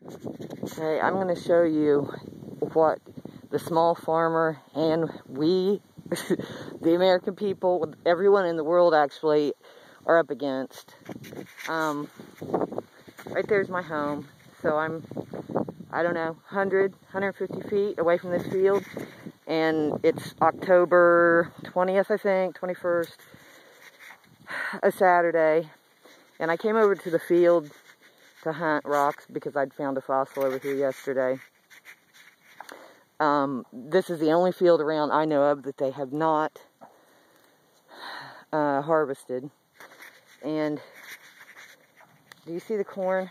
Okay, I'm going to show you what the small farmer and we, the American people, everyone in the world actually, are up against. Right there's my home. So I'm, I don't know, 100, 150 feet away from this field. And it's October 20th, I think, 21st, a Saturday. And I came over to the field to hunt rocks because I'd found a fossil over here yesterday. This is the only field around I know of that they have not harvested. And do you see the corn?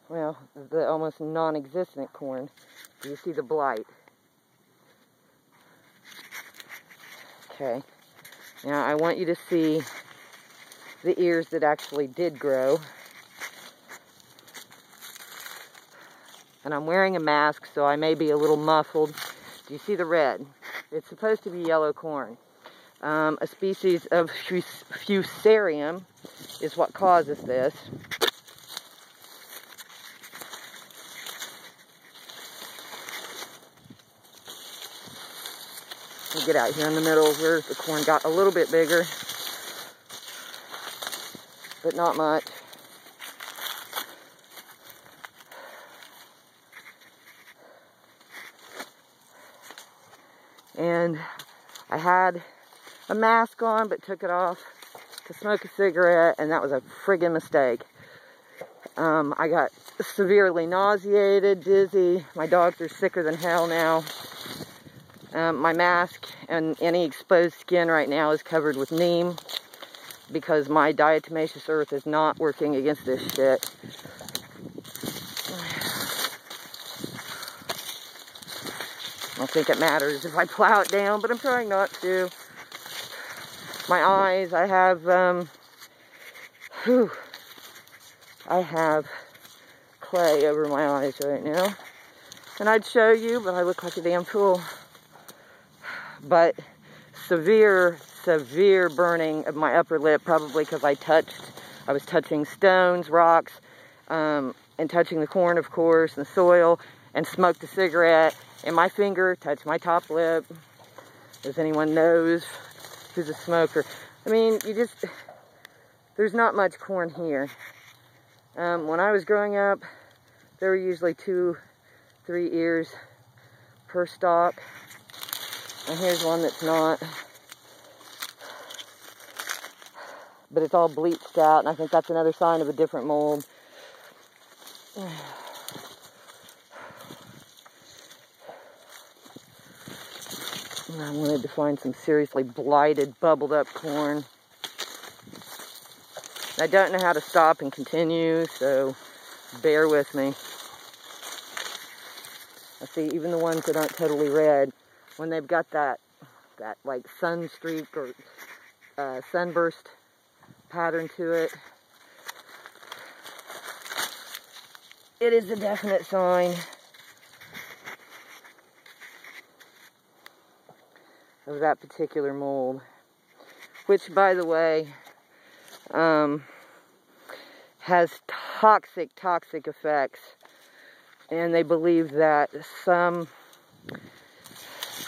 Well, the almost non-existent corn. Do you see the blight? Okay. Now I want you to see the ears that actually did grow. And I'm wearing a mask, so I may be a little muffled. Do you see the red? It's supposed to be yellow corn. A species of Fusarium is what causes this. We'll get out here in the middle where the corn got a little bit bigger, but not much. And I had a mask on, but took it off to smoke a cigarette, and that was a friggin' mistake. I got severely nauseated, dizzy. My dogs are sicker than hell now. My mask and any exposed skin right now is covered with neem because my diatomaceous earth is not working against this shit. I don't think it matters if I plow it down, but I'm trying not to. My eyes, I have clay over my eyes right now. And I'd show you, but I look like a damn fool. But severe burning of my upper lip, probably because I was touching stones, rocks, and touching the corn, of course, and the soil, and smoked a cigarette, and my finger touched my top lip, as anyone knows who's a smoker. I mean, there's not much corn here. When I was growing up, there were usually 2-3 ears per stalk, and here's one that's not. But it's all bleached out, and I think that's another sign of a different mold. I wanted to find some seriously blighted, bubbled up corn. I don't know how to stop and continue, so bear with me. I see even the ones that aren't totally red, when they've got that like sun streak or sunburst pattern to it, it is a definite sign of that particular mold, which, by the way, has toxic effects, and they believe that some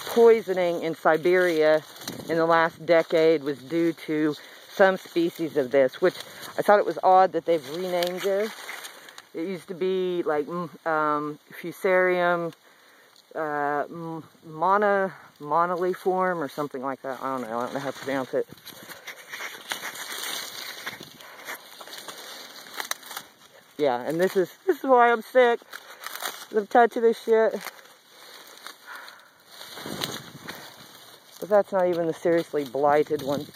poisoning in Siberia in the last decade was due to some species of this, which I thought it was odd that they've renamed this. It used to be like Fusarium moniliform or something like that. I don't know how to pronounce it. Yeah, and this is why I'm sick. I'm touching this shit. But that's not even the seriously blighted one.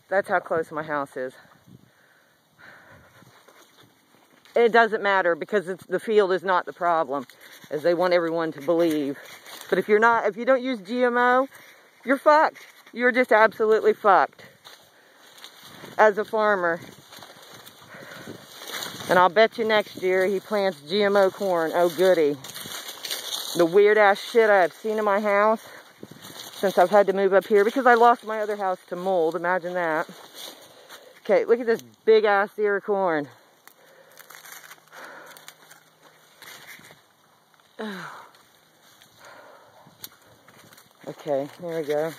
That's how close my house is. It doesn't matter because the field is not the problem, as they want everyone to believe. But if you don't use GMO, you're fucked. You're just absolutely fucked as a farmer. And I'll bet you next year he plants GMO corn. Oh goody. The weird ass shit I've seen in my house. since I've had to move up here because I lost my other house to mold. Imagine that. Okay, look at this big ass ear of corn. Okay, here we go.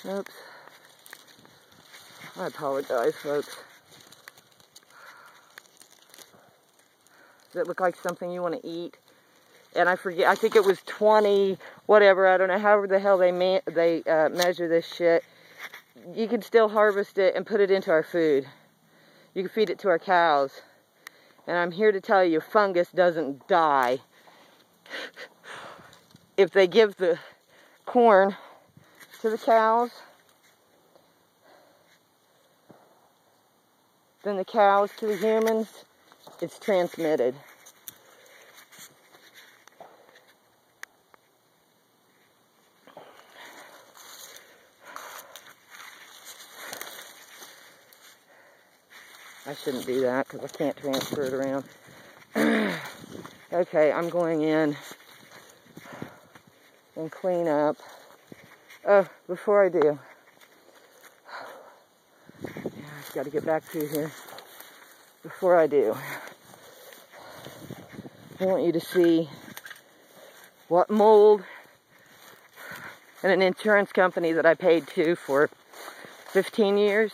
Oops. I apologize, folks. Does it look like something you want to eat? And I forget, I think it was 20, whatever, I don't know, however the hell they measure this shit. You can still harvest it and put it into our food. You can feed it to our cows. And I'm here to tell you, fungus doesn't die. If they give the corn to the cows, then the cows to the humans, it's transmitted. I shouldn't do that because I can't transfer it around. Okay, I'm going in and clean up. Oh, before I do, I've got to get back through here. Before I do, I want you to see what mold and an insurance company that I paid to for 15 years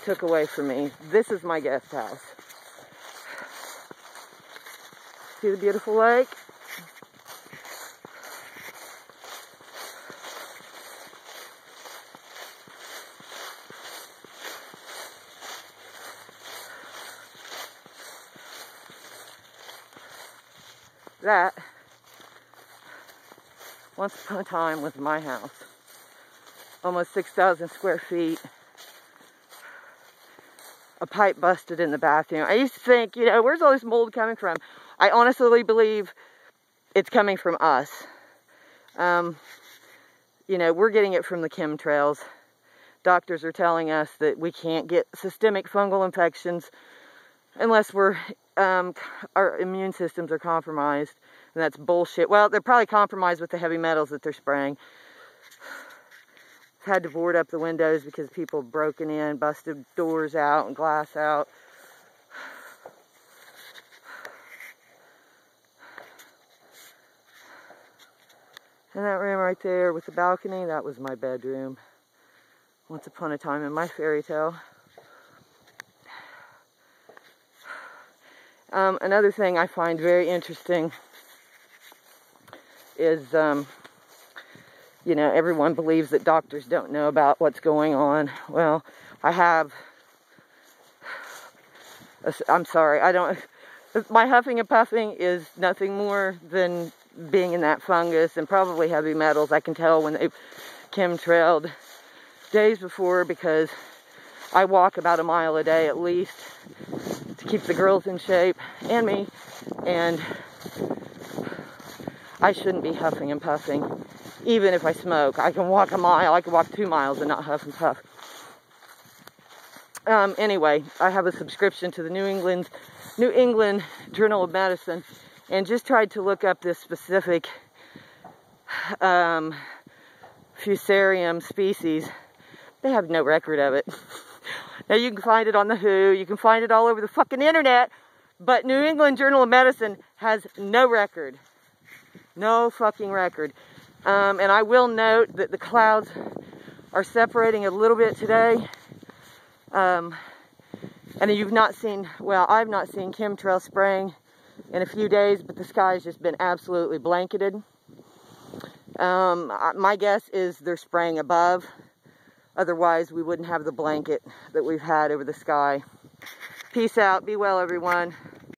took away from me. This is my guest house. See the beautiful lake? That, once upon a time, was my house. Almost 6,000 square feet. A pipe busted in the bathroom. I used to think, you know, where's all this mold coming from? I honestly believe it's coming from us. You know, we're getting it from the chemtrails. Doctors are telling us that we can't get systemic fungal infections unless we're, our immune systems are compromised. And that's bullshit. Well, they're probably compromised with the heavy metals that they're spraying. Had to board up the windows because people broken in, busted doors out and glass out. And that room right there with the balcony, that was my bedroom. Once upon a time in my fairy tale. Another thing I find very interesting is, you know, everyone believes that doctors don't know about what's going on. Well, I'm sorry, my huffing and puffing is nothing more than being in that fungus and probably heavy metals. I can tell when they've chemtrailed days before because I walk about a mile a day at least to keep the girls in shape and me, and I shouldn't be huffing and puffing. Even if I smoke, I can walk a mile, I can walk 2 miles and not huff and puff. Anyway, I have a subscription to the New England Journal of Medicine, and just tried to look up this specific Fusarium species. They have no record of it. Now you can find it on the WHO, you can find it all over the fucking internet, but New England Journal of Medicine has no record. No fucking record. And I will note that the clouds are separating a little bit today. And you've not seen, well, I've not seen chemtrail spraying in a few days, but the sky's just been absolutely blanketed. My guess is they're spraying above. Otherwise, we wouldn't have the blanket that we've had over the sky. Peace out. Be well, everyone.